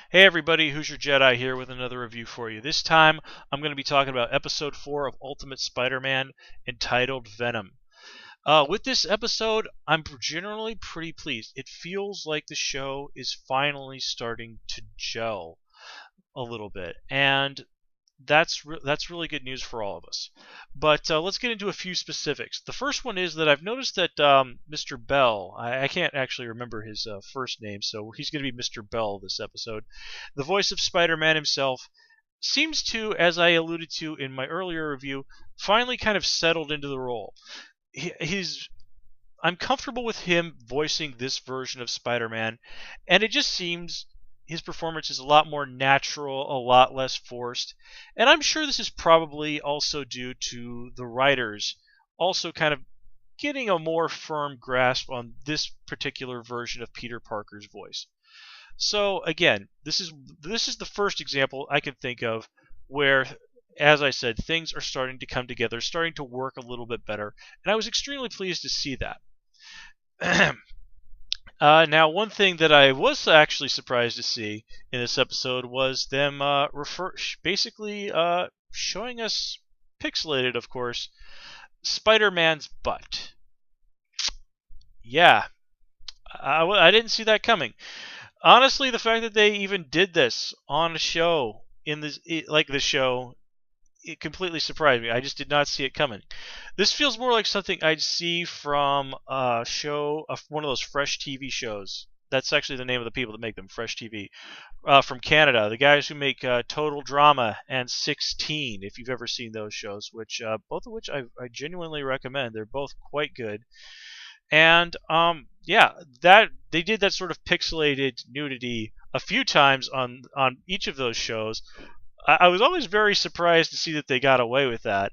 Hey everybody, Who's Your Jedi here with another review for you. This time I'm going to be talking about episode 4 of Ultimate Spider-Man entitled Venom. With this episode, I'm generally pretty pleased. It feels like the show is finally starting to gel a little bit, and that's really good news for all of us. But let's get into a few specifics. The first one is that I've noticed that Mr. Bell, I can't actually remember his first name, so he's going to be Mr. Bell this episode. The voice of Spider-Man himself seems to, as I alluded to in my earlier review, finally kind of settled into the role. I'm comfortable with him voicing this version of Spider-Man, and it just seems his performance is a lot more natural, a lot less forced. And I'm sure this is probably also due to the writers also kind of getting a more firm grasp on this particular version of Peter Parker's voice. So again, this is the first example I can think of where, as I said, things are starting to come together, starting to work a little bit better, and I was extremely pleased to see that. Now, one thing that I was actually surprised to see in this episode was them basically showing us, pixelated of course, Spider-Man's butt. Yeah, I didn't see that coming. Honestly, the fact that they even did this on a show, like this show, it completely surprised me. I just did not see it coming. This feels more like something I'd see from a show, one of those Fresh TV shows. That's actually the name of the people that make them, Fresh TV, from Canada. The guys who make Total Drama and 16, if you've ever seen those shows, which both of which I genuinely recommend. They're both quite good. And yeah, that they did that sort of pixelated nudity a few times on each of those shows. I was always very surprised to see that they got away with that.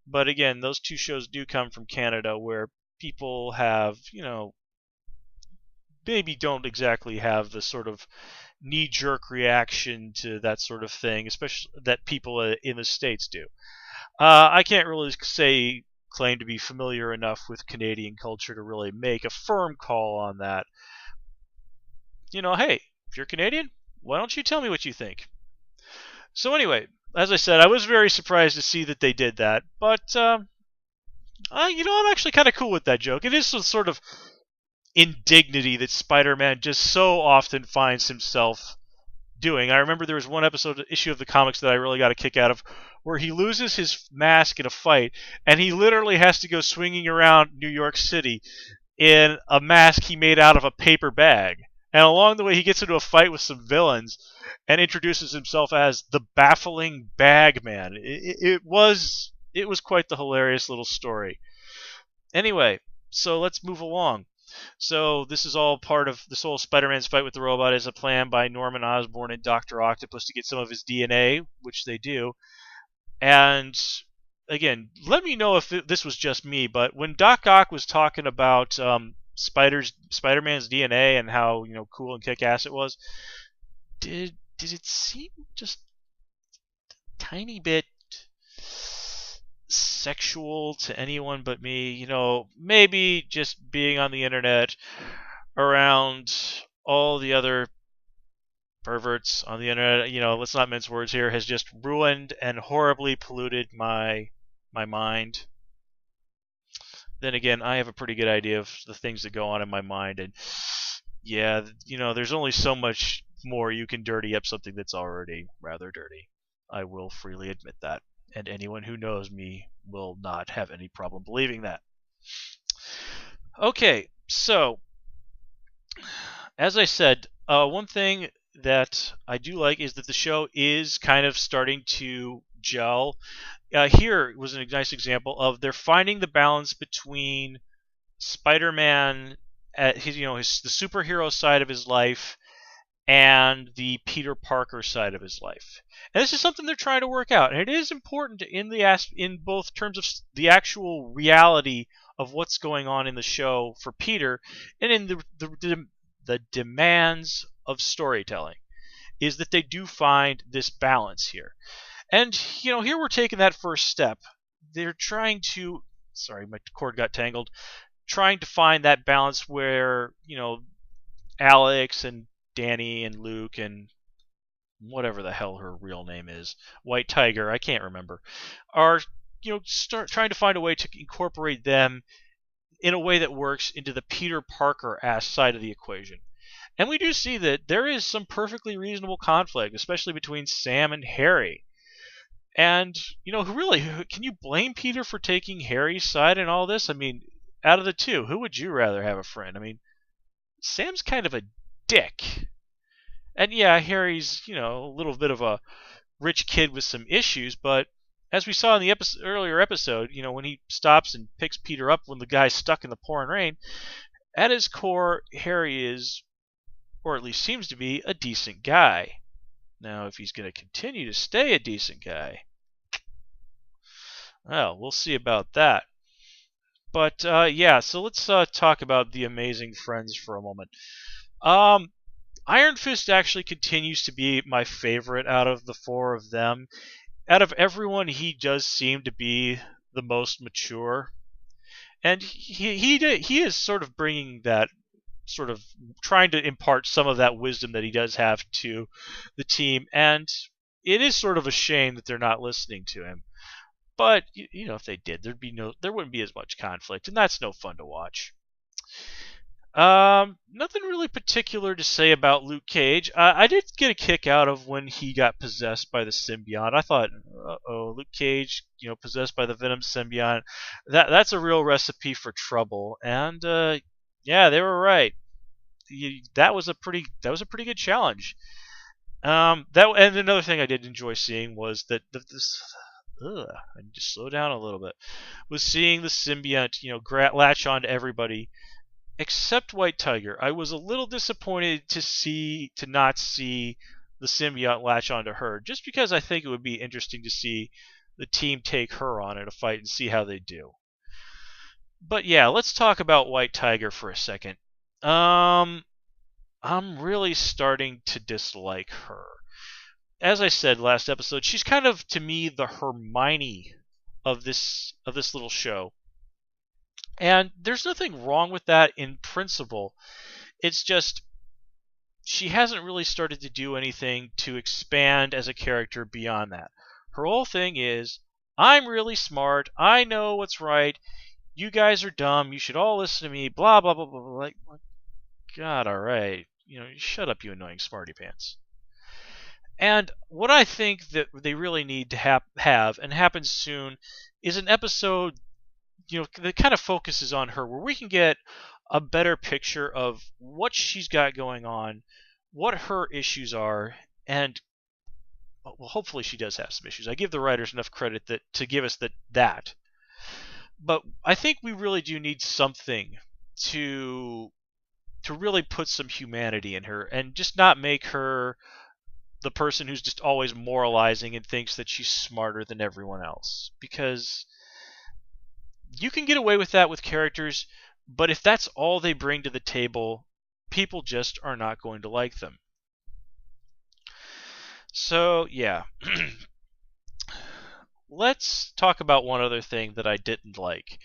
But again, those two shows do come from Canada, where people have, maybe don't exactly have the sort of knee-jerk reaction to that sort of thing, especially that people in the States do. I can't really claim to be familiar enough with Canadian culture to really make a firm call on that. Hey, if you're Canadian, why don't you tell me what you think? So anyway, as I said, I was very surprised to see that they did that, but I'm actually kind of cool with that joke. It is some sort of indignity that Spider-Man just so often finds himself doing. I remember there was one issue of the comics that I really got a kick out of, where he loses his mask in a fight, and he literally has to go swinging around New York City in a mask he made out of a paper bag. And along the way, he gets into a fight with some villains and introduces himself as the Baffling Bag Man. It was quite the hilarious little story. Anyway, so let's move along. So this is all part of this whole Spider-Man's fight with the robot is a plan by Norman Osborn and Dr. Octopus to get some of his DNA, which they do. And again, let me know if this was just me, but when Doc Ock was talking about Spider-Man's DNA and how cool and kick-ass it was, did it seem just a tiny bit sexual to anyone but me? Maybe just being on the internet around all the other perverts on the internet, let's not mince words here, has just ruined and horribly polluted my mind. Then again, I have a pretty good idea of the things that go on in my mind, and yeah, there's only so much more you can dirty up something that's already rather dirty. I will freely admit that, and anyone who knows me will not have any problem believing that. Okay, so as I said, one thing that I do like is that the show is kind of starting to gel. Here was a nice example of they're finding the balance between Spider-Man at the superhero side of his life and the Peter Parker side of his life. And this is something they're trying to work out, and it is important in both terms of the actual reality of what's going on in the show for Peter, and in the demands of storytelling, is that they do find this balance here. And here we're taking that first step. They're trying to, sorry, my cord got tangled, trying to find that balance where Alex and Danny and Luke and whatever the hell her real name is, White Tiger, I can't remember, are start trying to find a way to incorporate them in a way that works into the Peter Parker ass side of the equation. And we do see that there is some perfectly reasonable conflict, especially between Sam and Harry. And, can you blame Peter for taking Harry's side in all this? I mean, out of the two, who would you rather have a friend? I mean, Sam's kind of a dick. And yeah, Harry's, a little bit of a rich kid with some issues, but as we saw in the earlier episode, when he stops and picks Peter up when the guy's stuck in the pouring rain, at his core, Harry is, or at least seems to be, a decent guy. Now, if he's going to continue to stay a decent guy, well, we'll see about that. But, yeah, so let's talk about the Amazing Friends for a moment. Iron Fist actually continues to be my favorite out of the four of them. Out of everyone, he does seem to be the most mature. And he is sort of bringing that, sort of trying to impart some of that wisdom that he does have to the team. And it is sort of a shame that they're not listening to him. But, if they did, there wouldn't be as much conflict, and that's no fun to watch. Nothing really particular to say about Luke Cage. I did get a kick out of when he got possessed by the symbiote. I thought, Luke Cage, possessed by the Venom symbiote. That's a real recipe for trouble. And yeah, they were right. That was a pretty good challenge. And another thing I did enjoy seeing was that I need to slow down a little bit. Was seeing the symbiote, latch on to everybody. Except White Tiger. I was a little disappointed to not see the symbiote latch onto her, just because I think it would be interesting to see the team take her on in a fight and see how they do. But yeah, let's talk about White Tiger for a second. I'm really starting to dislike her. As I said last episode, she's kind of, to me, the Hermione of this little show. And there's nothing wrong with that in principle. It's just she hasn't really started to do anything to expand as a character beyond that. Her whole thing is, I'm really smart, I know what's right, you guys are dumb, you should all listen to me, blah, blah, blah, blah, blah. Like, God, alright. Shut up, you annoying smarty pants. And what I think that they really need to have, and happens soon, is an episode that kind of focuses on her, where we can get a better picture of what she's got going on, what her issues are, and well, hopefully she does have some issues. I give the writers enough credit to give us that. But I think we really do need something to really put some humanity in her, and just not make her the person who's just always moralizing and thinks that she's smarter than everyone else. Because you can get away with that with characters, but if that's all they bring to the table, people just are not going to like them. So, yeah. Let's talk about one other thing that I didn't like.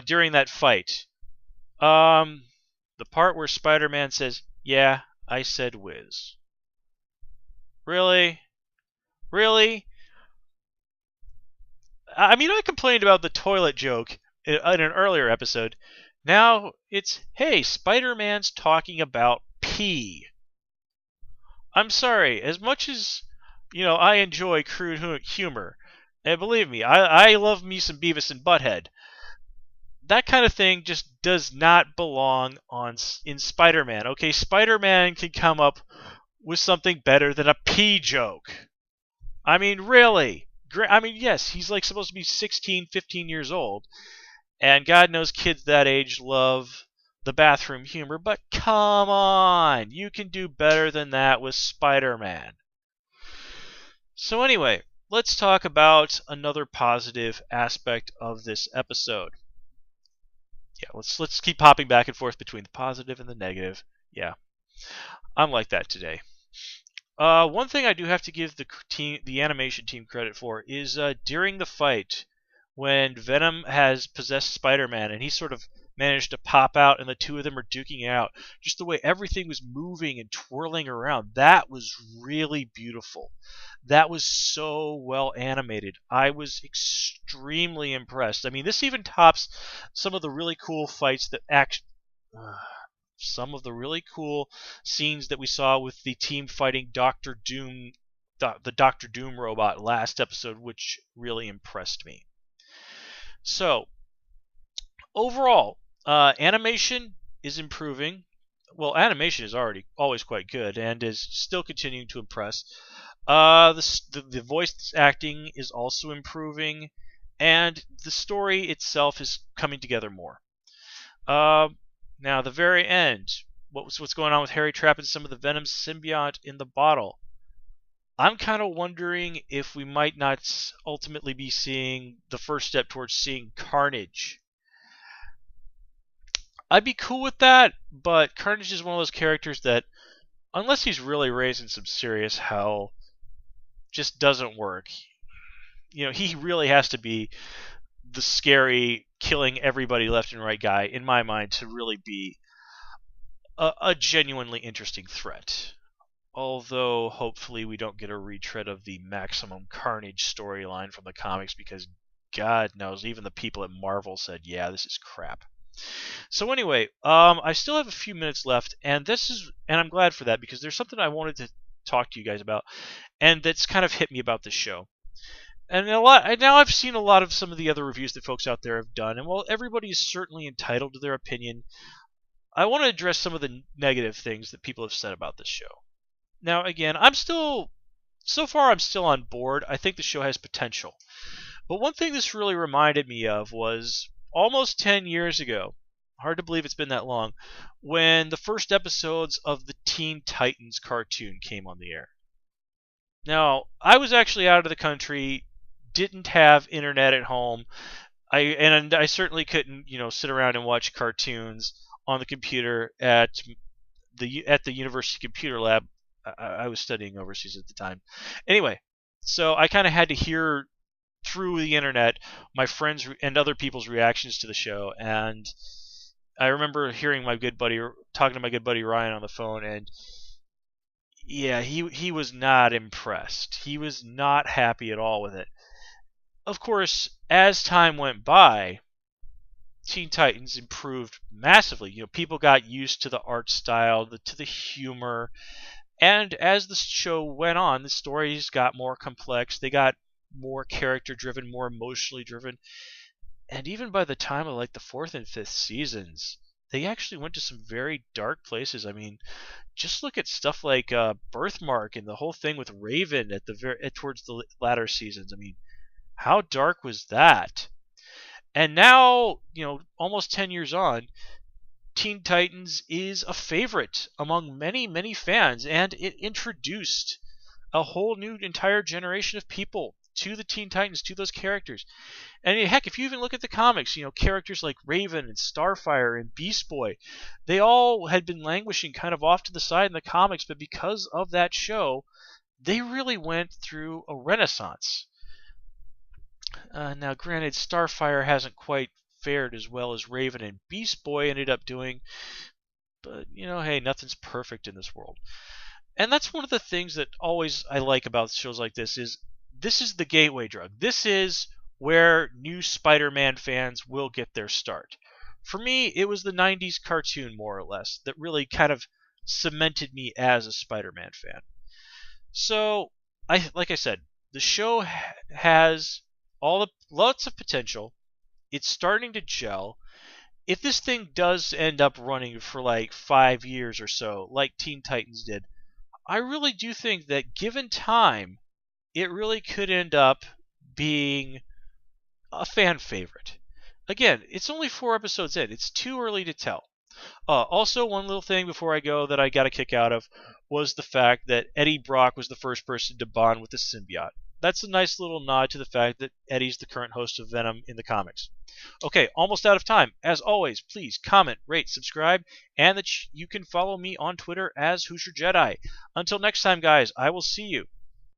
During that fight. The part where Spider-Man says, "Yeah, I said whiz." Really? Really? I mean, I complained about the toilet joke in an earlier episode. Now it's, hey, Spider-Man's talking about pee. I'm sorry, as much as, I enjoy crude humor, and believe me, I love me some Beavis and Butthead, that kind of thing just does not belong in Spider-Man. Okay, Spider-Man can come up with something better than a pee joke. I mean, really? I mean, yes, he's like supposed to be 16, 15 years old, and God knows kids that age love the bathroom humor, but come on, you can do better than that with Spider-Man. So anyway, let's talk about another positive aspect of this episode. Yeah, let's keep hopping back and forth between the positive and the negative. Yeah, I'm like that today. One thing I do have to give the animation team credit for is during the fight when Venom has possessed Spider-Man and he's sort of managed to pop out and the two of them are duking it out. Just the way everything was moving and twirling around, that was really beautiful. That was so well animated. I was extremely impressed. I mean, this even tops some of the really cool fights that some of the really cool scenes that we saw with the team fighting Doctor Doom, the Doctor Doom robot last episode, which really impressed me. So, overall, animation is improving. Well, animation is always quite good and is still continuing to impress. The voice acting is also improving, and the story itself is coming together more. Now, the very end, what's going on with Harry trapping some of the Venom symbiote in the bottle? I'm kind of wondering if we might not ultimately be seeing the first step towards seeing Carnage. I'd be cool with that, but Carnage is one of those characters that, unless he's really raising some serious hell, just doesn't work. You know, he really has to be the scary, killing everybody left and right guy, in my mind, to really be a genuinely interesting threat. Although, hopefully, we don't get a retread of the Maximum Carnage storyline from the comics, because God knows, even the people at Marvel said, yeah, this is crap. So anyway, I still have a few minutes left, and I'm glad for that, because there's something I wanted to talk to you guys about, and that's kind of hit me about this show. And now I've seen a lot of some of the other reviews that folks out there have done, and while everybody is certainly entitled to their opinion, I want to address some of the negative things that people have said about this show. Now, again, so far I'm still on board. I think the show has potential. But one thing this really reminded me of was almost 10 years ago, hard to believe it's been that long, when the first episodes of the Teen Titans cartoon came on the air. Now, I was actually out of the country, didn't have internet at home, and I certainly couldn't, sit around and watch cartoons on the computer at the University Computer Lab. I was studying overseas at the time. Anyway, so I kind of had to hear through the internet my friends and other people's reactions to the show, and I remember talking to my good buddy Ryan on the phone, and yeah, he was not impressed. He was not happy at all with it. Of course, as time went by, Teen Titans improved massively. People got used to the art style, to the humor. And as the show went on, the stories got more complex. They got more character-driven, more emotionally driven. And even by the time of the 4th and 5th seasons, they actually went to some very dark places. I mean, just look at stuff like Birthmark and the whole thing with Raven towards the latter seasons. I mean, how dark was that? And now, almost 10 years on, Teen Titans is a favorite among many, many fans, and it introduced a whole new entire generation of people to the Teen Titans, to those characters. And heck, if you even look at the comics, characters like Raven and Starfire and Beast Boy, they all had been languishing kind of off to the side in the comics, but because of that show, they really went through a renaissance. Now, granted, Starfire hasn't quite fared as well as Raven and Beast Boy ended up doing, but hey, nothing's perfect in this world. And that's one of the things that always I like about shows like this is the gateway drug. This is where new Spider-Man fans will get their start. For me, it was the 90s cartoon, more or less, that really kind of cemented me as a Spider-Man fan. So, like I said, the show has lots of potential. It's starting to gel. If this thing does end up running for 5 years or so, like Teen Titans did, I really do think that given time, it really could end up being a fan favorite. Again, it's only 4 episodes in. It's too early to tell. Also, one little thing before I go that I got a kick out of was the fact that Eddie Brock was the first person to bond with the symbiote. That's a nice little nod to the fact that Eddie's the current host of Venom in the comics. Okay, almost out of time. As always, please comment, rate, subscribe, and that you can follow me on Twitter as Hoosier Jedi. Until next time, guys, I will see you